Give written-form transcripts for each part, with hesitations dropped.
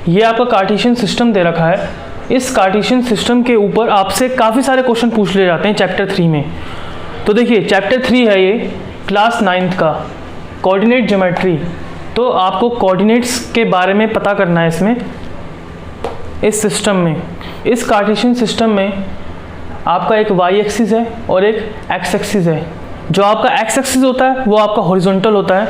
ये आपका Cartesian system दे रखा है। इस कार्टेशियन सिस्टम के ऊपर आपसे काफ़ी सारे क्वेश्चन पूछ ले जाते हैं चैप्टर 3 में। तो देखिए चैप्टर 3 है ये क्लास 9th का कोऑर्डिनेट ज्योमेट्री। तो आपको कोऑर्डिनेट्स के बारे में पता करना है इसमें, इस सिस्टम में। इस कार्टेशियन सिस्टम में आपका एक वाई एक्सिस है और एक एक्स एक्सिस है। जो आपका एक्स एक्सिस होता है वो आपका हॉरिजॉन्टल होता है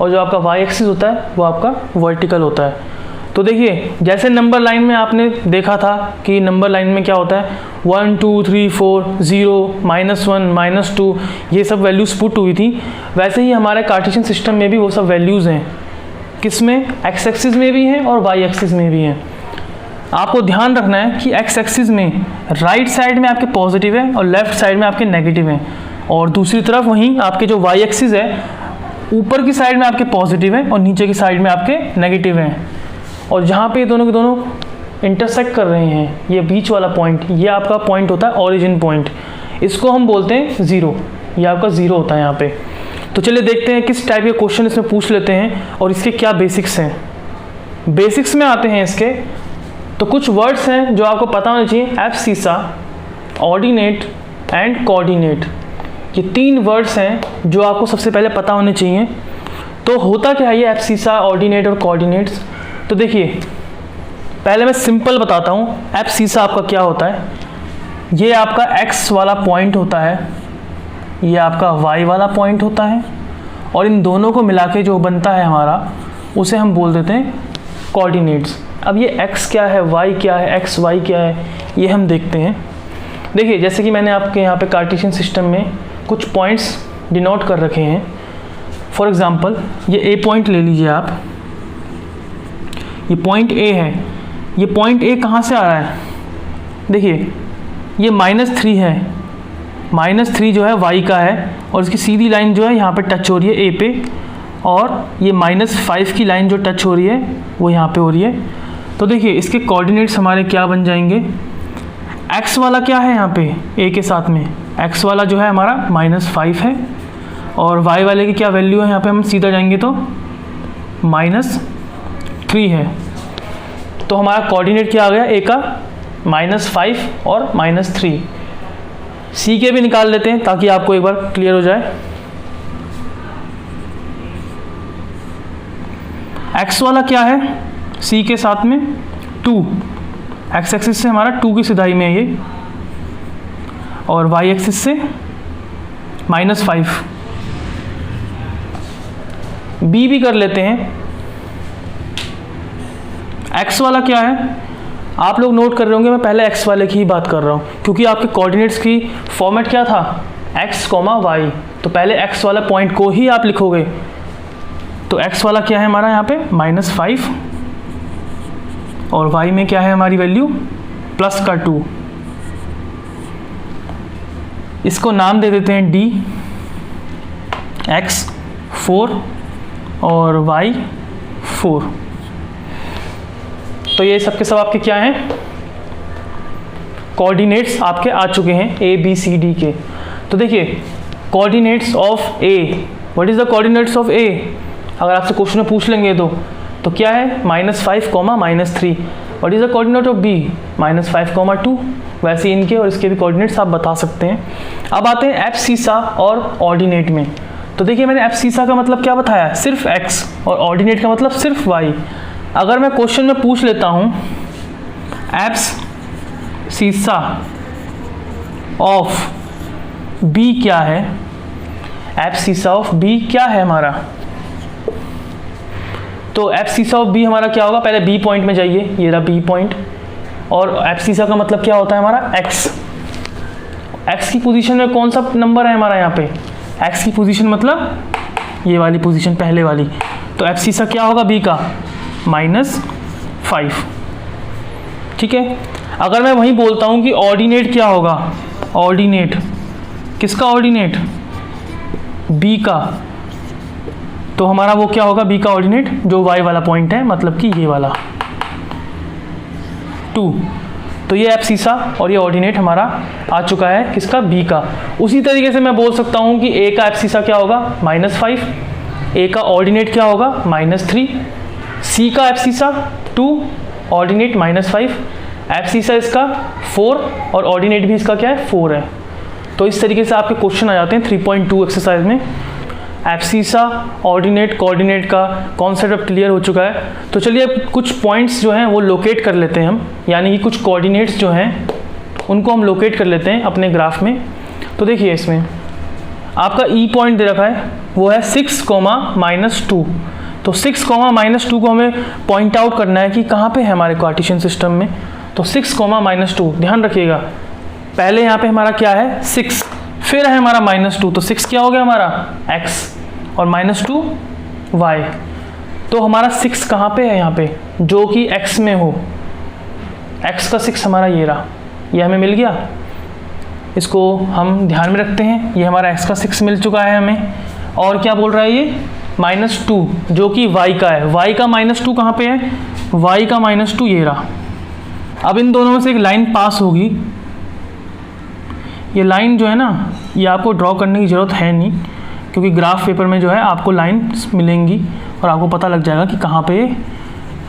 और जो आपका वाई एक्सिस होता है वो आपका वर्टिकल होता है। तो देखिए जैसे नंबर लाइन में आपने देखा था कि नंबर लाइन में क्या होता है 1 2 3 4 0 -1 -2 ये सब वैल्यूज़ पुट हुई थी, वैसे ही हमारे कार्टेशियन सिस्टम में भी वो सब वैल्यूज़ हैं। किसमें? एक्स एक्सिस में भी हैं और वाई एक्सिस में भी हैं। आपको ध्यान रखना है कि एक्स एक्सिस में राइट साइड में आपके पॉजिटिव है और लेफ्ट साइड में आपके नेगेटिव हैं, और दूसरी तरफ वहीं आपके जो वाई एक्सिस है ऊपर की साइड में आपके पॉजिटिव है और नीचे की साइड में आपके नेगेटिव हैं। और जहाँ पे ये दोनों के दोनों इंटरसेक्ट कर रहे हैं, ये बीच वाला पॉइंट, ये आपका पॉइंट होता है ओरिजिन पॉइंट। इसको हम बोलते हैं ज़ीरो, ये आपका ज़ीरो होता है यहाँ पे। तो चलिए देखते हैं किस टाइप के क्वेश्चन इसमें पूछ लेते हैं और इसके क्या बेसिक्स हैं। बेसिक्स में आते हैं इसके, तो कुछ वर्ड्स हैं जो आपको पता होने चाहिए। एब्सिसा, ऑर्डिनेट एंड कोऑर्डिनेट, ये 3 वर्ड्स हैं जो आपको सबसे पहले पता होने चाहिए। तो होता क्या है ये एब्सिसा, ऑर्डिनेट और कोऑर्डिनेट्स? तो देखिए पहले मैं सिंपल बताता हूँ। एब्सिसा आपका क्या होता है, ये आपका एक्स वाला पॉइंट होता है, ये आपका वाई वाला पॉइंट होता है, और इन दोनों को मिला के जो बनता है हमारा उसे हम बोल देते हैं कोऑर्डिनेट्स। अब ये एक्स क्या है, वाई क्या है, एक्स वाई क्या है, ये हम देखते हैं। देखिए जैसे कि मैंने आपके यहाँ पे कार्टेशियन सिस्टम में कुछ पॉइंट्स डिनोट कर रखे हैं। फॉर एग्जांपल ये ए पॉइंट ले लीजिए आप, ये पॉइंट ए है। ये पॉइंट ए कहाँ से आ रहा है? देखिए ये -3 है, -3 जो है वाई का है, और इसकी सीधी लाइन जो है यहाँ पे टच हो रही है ए पे, और ये -5 की लाइन जो टच हो रही है वो यहाँ पे हो रही है। तो देखिए इसके कोऑर्डिनेट्स हमारे क्या बन जाएंगे। एक्स वाला क्या है यहाँ पे ए के साथ में, एक्स वाला जो है हमारा -5 है, और वाई वाले की क्या वैल्यू है यहाँ पे हम सीधा जाएंगे तो -3 है। तो हमारा कोऑर्डिनेट क्या आ गया ए का -5 और -3। सी के भी निकाल लेते हैं ताकि आपको एक बार क्लियर हो जाए। एक्स वाला क्या है सी के साथ में 2, एक्स एक्सिस से हमारा 2 की सिधाई में है ये, और वाई एक्सिस से -5। बी भी कर लेते हैं। एक्स वाला क्या है, आप लोग नोट कर रहे होंगे मैं पहले एक्स वाले की ही बात कर रहा हूँ, क्योंकि आपके कोऑर्डिनेट्स की फॉर्मेट क्या था एक्स, वाई, तो पहले एक्स वाला पॉइंट को ही आप लिखोगे। तो एक्स वाला क्या है हमारा यहाँ पे -5, और वाई में क्या है हमारी वैल्यू +2। इसको नाम दे देते हैं डी, एक्स 4 और वाई 4। तो ये सब के सब आपके क्या हैं, कोऑर्डिनेट्स आपके आ चुके हैं ए बी सी डी के। तो देखिए coordinates of A, what is the coordinates of A? अगर आपसे क्वेश्चन में पूछ लेंगे तो क्या है -5, -3। What is the coordinate of B? -5, 2। वैसे इनके और इसके भी कोऑर्डिनेट्स आप बता सकते हैं। अब आते हैं एब्सिसा और ऑर्डिनेट में। तो देखिए मैंने एब्सिसा का मतलब क्या बताया, सिर्फ एक्स, और ऑर्डिनेट का मतलब सिर्फ वाई। अगर मैं क्वेश्चन में पूछ लेता हूँ एब्सिसा ऑफ बी क्या है, एब्सिसा ऑफ बी क्या है हमारा, तो एब्सिसा ऑफ बी हमारा क्या होगा, पहले बी पॉइंट में जाइए, ये रहा बी पॉइंट, और एब्सिसा का मतलब क्या होता है हमारा एक्स। एक्स की पोजीशन में कौन सा नंबर है हमारा यहाँ पे, एक्स की पोजीशन मतलब ये वाली पोजीशन पहले वाली। तो एब्सिसा क्या होगा बी का -5। ठीक है। अगर मैं वहीं बोलता हूँ कि ऑर्डिनेट क्या होगा, ऑर्डिनेट किसका, ऑर्डिनेट बी का, तो हमारा वो क्या होगा बी का ऑर्डिनेट, जो वाई वाला पॉइंट है, मतलब कि ये वाला 2। तो ये एब्सिसा और ये ऑर्डिनेट हमारा आ चुका है किसका, बी का। उसी तरीके से मैं बोल सकता हूँ कि ए का एब्सिसा क्या होगा -5, ए का ऑर्डिनेट क्या होगा -3, सी का एब्सिसा 2 ऑर्डिनेट -5, एब्सिसा इसका 4 और ऑर्डिनेट भी इसका क्या है 4 है। तो इस तरीके से आपके क्वेश्चन आ जाते हैं 3.2 एक्सरसाइज में। एब्सिसा, ऑर्डिनेट, कोऑर्डिनेट का कॉन्सेप्ट अब क्लियर हो चुका है। तो चलिए अब कुछ पॉइंट्स जो हैं वो लोकेट कर लेते हैं हम, यानी कि कुछ कोऑर्डिनेट्स जो हैं उनको हम लोकेट कर लेते हैं अपने ग्राफ में। तो देखिए इसमें आपका ई पॉइंट दे रखा है, वो है 6, -2। तो 6, -2 को हमें पॉइंट आउट करना है कि कहाँ पे है हमारे कार्टेशियन सिस्टम में। तो 6, -2 ध्यान रखिएगा, पहले यहाँ पे हमारा क्या है 6, फिर है हमारा -2, तो 6 क्या हो गया हमारा x और -2 y। तो हमारा 6 कहाँ पे है यहाँ पे, जो कि x में हो, x का 6 हमारा ये रहा, ये हमें मिल गया। इसको हम ध्यान में रखते हैं, ये हमारा x का 6 मिल चुका है हमें। और क्या बोल रहा है ये -2 जो कि y का है, y का -2 कहाँ पे है, y का -2 ये रहा। अब इन दोनों में से एक लाइन पास होगी, ये लाइन जो है ना ये आपको ड्रॉ करने की ज़रूरत है नहीं, क्योंकि ग्राफ पेपर में जो है आपको लाइन्स मिलेंगी और आपको पता लग जाएगा कि कहाँ पे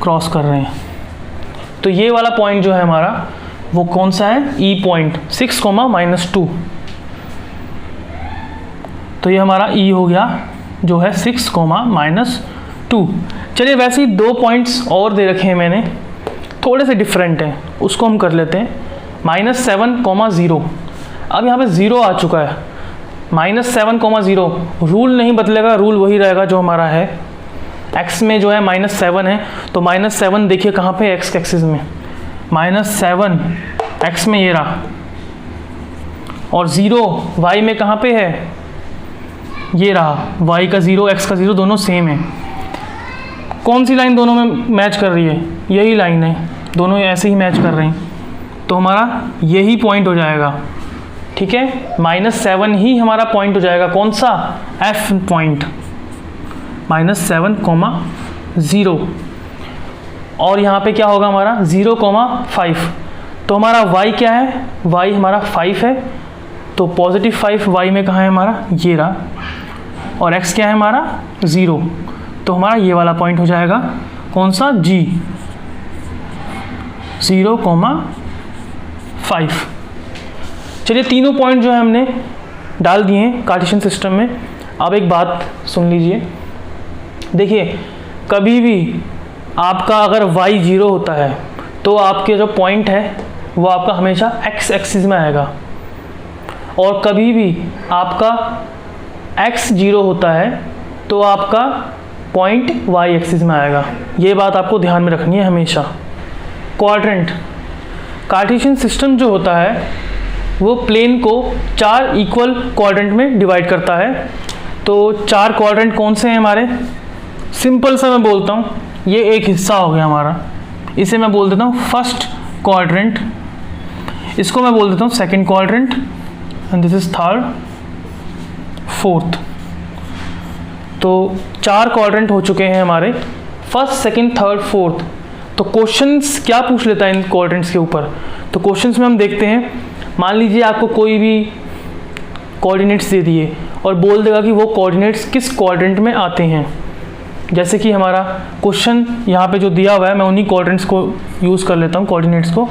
क्रॉस कर रहे हैं। तो ये वाला पॉइंट जो है हमारा वो कौन सा है, ई पॉइंट 6, -2। तो ये हमारा ई हो गया जो है 6, -2। चलिए वैसे ही 2 पॉइंट्स और दे रखे हैं मैंने, थोड़े से डिफरेंट हैं, उसको हम कर लेते हैं। -7, 0। अब यहाँ पे 0 आ चुका है, -7, 0। रूल नहीं बदलेगा, रूल वही रहेगा जो हमारा है। x में जो है -7 है, तो -7 देखिए कहाँ पे x एक्सिस में, -7 x में ये रहा, और 0 y में कहाँ पे है, ये रहा, y का 0 x का 0 दोनों सेम है। कौन सी लाइन दोनों में मैच कर रही है, यही लाइन है, दोनों ऐसे ही मैच कर रहे हैं। तो हमारा यही पॉइंट हो जाएगा, ठीक है, -7 ही हमारा पॉइंट हो जाएगा, कौन सा, f पॉइंट, -7, 0। और यहाँ पे क्या होगा हमारा 0, 5। तो हमारा y क्या है, y हमारा 5 है, तो +5 y में कहाँ है हमारा, ये रहा, और x क्या है हमारा 0। तो हमारा ये वाला पॉइंट हो जाएगा कौन सा, G, 0, 5। चलिए तीनों पॉइंट जो है हमने डाल दिए हैं कार्टेशियन सिस्टम में। अब एक बात सुन लीजिए, देखिए कभी भी आपका अगर y 0 होता है तो आपके जो पॉइंट है वो आपका हमेशा x एक्सिस में आएगा, और कभी भी आपका x 0 होता है तो आपका पॉइंट y एक्सिस में आएगा। ये बात आपको ध्यान में रखनी है हमेशा। क्वाड्रेंट, कार्टेशियन सिस्टम जो होता है वो प्लेन को 4 इक्वल क्वाड्रेंट में डिवाइड करता है। तो 4 क्वाड्रेंट कौन से हैं हमारे, सिंपल सा मैं बोलता हूँ, ये एक हिस्सा हो गया हमारा, इसे मैं बोल देता हूँ फर्स्ट क्वाड्रेंट, इसको मैं बोल देता हूँ second quadrant, and this is third, fourth. तो 4 क्वाड्रेंट हो चुके हैं हमारे, फर्स्ट, सेकंड, थर्ड, फोर्थ। तो क्वेश्चंस क्या पूछ लेता है इन क्वाड्रेंट्स के ऊपर, तो क्वेश्चंस में हम देखते हैं, मान लीजिए आपको कोई भी कोऑर्डिनेट्स दे दिए और बोल देगा कि वो कोऑर्डिनेट्स किस क्वाड्रेंट में आते हैं। जैसे कि हमारा क्वेश्चन यहाँ पे जो दिया हुआ है, मैं उन्हीं कोऑर्डिनेट्स को यूज़ कर लेता हूँ, कोऑर्डिनेट्स को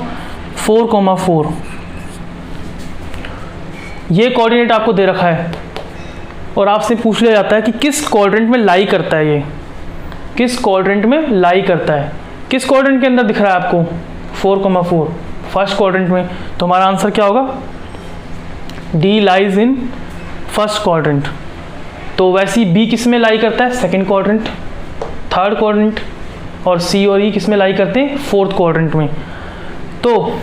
4,4। ये कोऑर्डिनेट आपको दे रखा है और आपसे पूछ लिया जाता है कि किस क्वाड्रेंट में लाई करता है, ये किस क्वाड्रेंट में लाई करता है, किस क्वाड्रेंट के अंदर दिख रहा है आपको 4,4, फर्स्ट क्वाड्रेंट में। तो हमारा आंसर क्या होगा, D lies in first quadrant. तो वैसे ही बी किस में लाई करता है, सेकंड क्वाड्रेंट, थर्ड क्वाड्रेंट, और सी और ई किस में लाई करते हैं, फोर्थ क्वाड्रेंट में। तो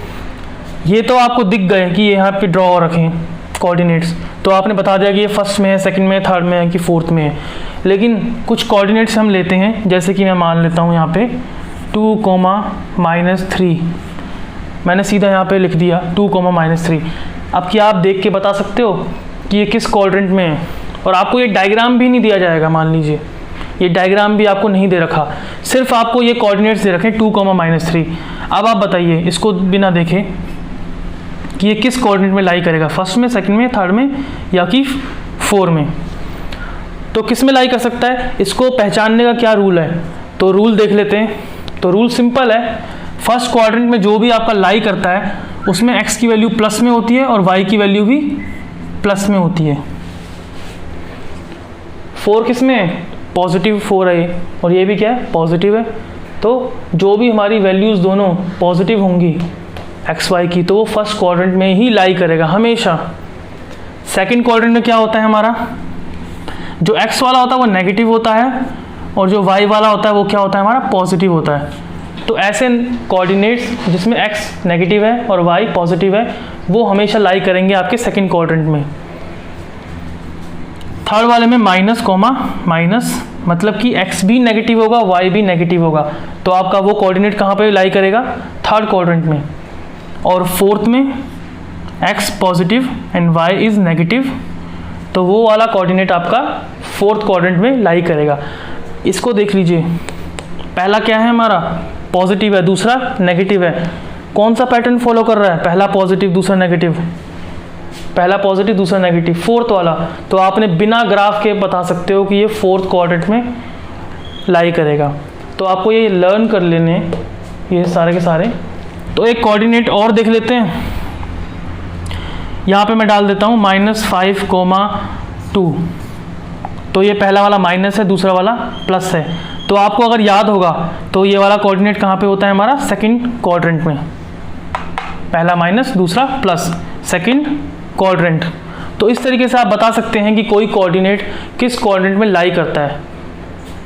ये तो आपको दिख गए कि यहाँ पे ड्रॉ रखें कोऑर्डिनेट्स, तो आपने बता दिया कि ये फर्स्ट में है, सेकंड में है, थर्ड में है कि फोर्थ में है। लेकिन कुछ कोऑर्डिनेट्स हम लेते हैं, जैसे कि मैं मान लेता हूँ यहाँ पे 2,-3, मैंने सीधा यहाँ पे लिख दिया 2,-3। अब क्या आप देख के बता सकते हो कि ये किस क्वाड्रेंट में है, और आपको ये डायग्राम भी नहीं दिया जाएगा, मान लीजिए ये डायग्राम भी आपको नहीं दे रखा, सिर्फ आपको ये कोऑर्डिनेट्स दे रखे 2,-3। अब आप बताइए इसको बिना देखे कि ये किस कोऑर्डिनेट में लाई करेगा, फर्स्ट में, सेकंड में, थर्ड में, या कि 4 में। तो किस में लाई कर सकता है, इसको पहचानने का क्या रूल है, तो रूल देख लेते हैं। तो रूल सिंपल है, फर्स्ट क्वाड्रेंट में जो भी आपका लाई करता है उसमें x की वैल्यू प्लस में होती है और y की वैल्यू भी प्लस में होती है। 4 किस में है? पॉजिटिव 4 है ये, और ये भी क्या है? पॉजिटिव है। तो जो भी हमारी वैल्यूज़ दोनों पॉजिटिव होंगी एक्स वाई की, तो वो फर्स्ट क्वाड्रेंट में ही लाई करेगा हमेशा। सेकंड क्वाड्रेंट में क्या होता है हमारा? जो एक्स वाला होता है वो नेगेटिव होता है और जो वाई वाला होता है वो क्या होता है हमारा? पॉजिटिव होता है। तो ऐसे कोऑर्डिनेट्स जिसमें एक्स नेगेटिव है और वाई पॉजिटिव है वो हमेशा लाई करेंगे आपके सेकंड क्वाड्रेंट में। थर्ड वाले में माइनस कॉमा माइनस, मतलब कि x भी नेगेटिव होगा y भी नेगेटिव होगा, तो आपका वो कोऑर्डिनेट कहाँ पे लाई करेगा? थर्ड क्वाड्रेंट में। और फोर्थ में x positive and y is negative, तो वो वाला कोऑर्डिनेट आपका फोर्थ क्वाड्रेंट में लाई करेगा। इसको देख लीजिए, पहला क्या है हमारा? पॉजिटिव है, दूसरा नेगेटिव है। कौन सा पैटर्न फॉलो कर रहा है? पहला पॉजिटिव दूसरा नेगेटिव, पहला पॉजिटिव दूसरा नेगेटिव। फोर्थ वाला तो आपने बिना ग्राफ के बता सकते हो कि ये फोर्थ क्वाड्रेंट में लाई करेगा। तो आपको ये लर्न कर लेने ये सारे के सारे। तो एक कोऑर्डिनेट और देख लेते हैं, यहाँ पे मैं डाल देता हूँ -5,2। तो ये पहला वाला माइनस है, दूसरा वाला प्लस है। तो आपको अगर याद होगा तो ये वाला कोऑर्डिनेट कहाँ पे होता है हमारा? सेकंड क्वाड्रेंट में। पहला माइनस दूसरा प्लस, सेकंड क्वाड्रेंट। तो इस तरीके से आप बता सकते हैं कि कोई कोऑर्डिनेट किस क्वाड्रेंट में लाई करता है।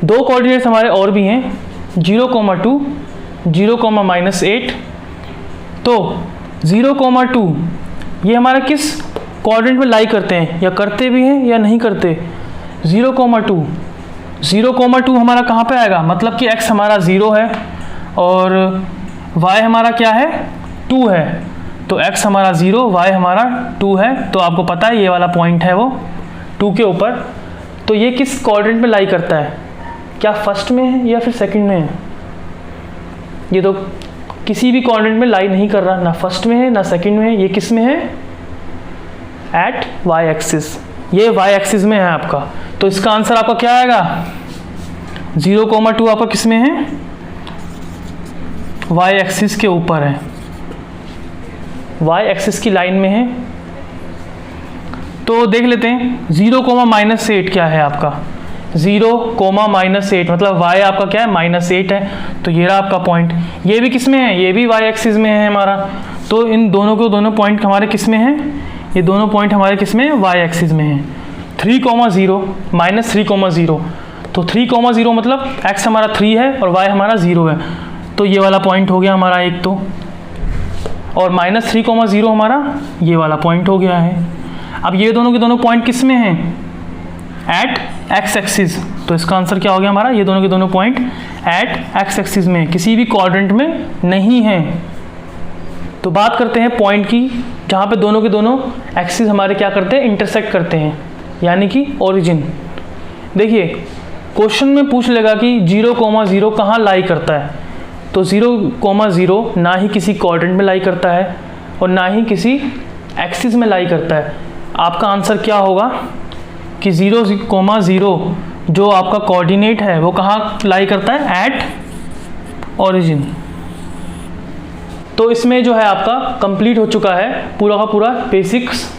दो कोऑर्डिनेट्स हमारे और भी हैं, 0,2, 0,-8। तो 0,2 ये हमारा किस क्वाड्रेंट में लाई करते हैं, या करते भी हैं या नहीं करते? 0,2 हमारा कहाँ पे आएगा? मतलब कि x हमारा 0 है और y हमारा क्या है? 2 है। तो x हमारा 0, y हमारा 2 है। तो आपको पता है ये वाला पॉइंट है वो 2 के ऊपर। तो ये किस क्वाड्रेंट में लाई करता है? क्या फर्स्ट में है या फिर सेकंड में है? ये तो किसी भी क्वाड्रेंट में लाई नहीं कर रहा, ना फर्स्ट में है ना सेकंड में है। ये किस में है? At y axis. ये y एक्सिस में है आपका। तो इसका आंसर आपका क्या आएगा? 0,2 आपका किस में है? y एक्सिस के ऊपर है, y एक्सिस की लाइन में है। तो देख लेते हैं 0,-8 क्या है आपका? 0,-8 मतलब y आपका क्या है? -8 है। तो ये रहा आपका पॉइंट। ये भी किस में है? ये भी y एक्सिस में है हमारा। तो इन दोनों को दोनों पॉइंट हमारे किस में है? ये दोनों पॉइंट हमारे किस में है? y एक्सिस में है। 3,0 -3,0। तो 3,0 मतलब x हमारा 3 है और y हमारा 0 है। तो ये वाला पॉइंट हो गया हमारा एक। तो और -3,0 हमारा ये वाला पॉइंट हो गया है। अब ये दोनों के दोनों पॉइंट किस में हैं? At x axis. तो इसका आंसर क्या हो गया हमारा? ये दोनों के दोनों पॉइंट एट x एक्सिस में, किसी भी क्वाड्रेंट में नहीं है। तो बात करते हैं पॉइंट की जहाँ पे दोनों के दोनों एक्सिस हमारे क्या करते हैं? इंटरसेक्ट करते हैं, यानी कि ओरिजिन। देखिए क्वेश्चन में पूछ लेगा कि 0,0 कहाँ लाई करता है। तो 0,0 ना ही किसी क्वाड्रेंट में लाई करता है और ना ही किसी एक्सिस में लाई करता है। आपका आंसर क्या होगा कि 0,0 जो आपका कोऑर्डिनेट है वो कहाँ लाई करता है? At origin. तो इसमें जो है आपका कंप्लीट हो चुका है पूरा का पूरा बेसिक्स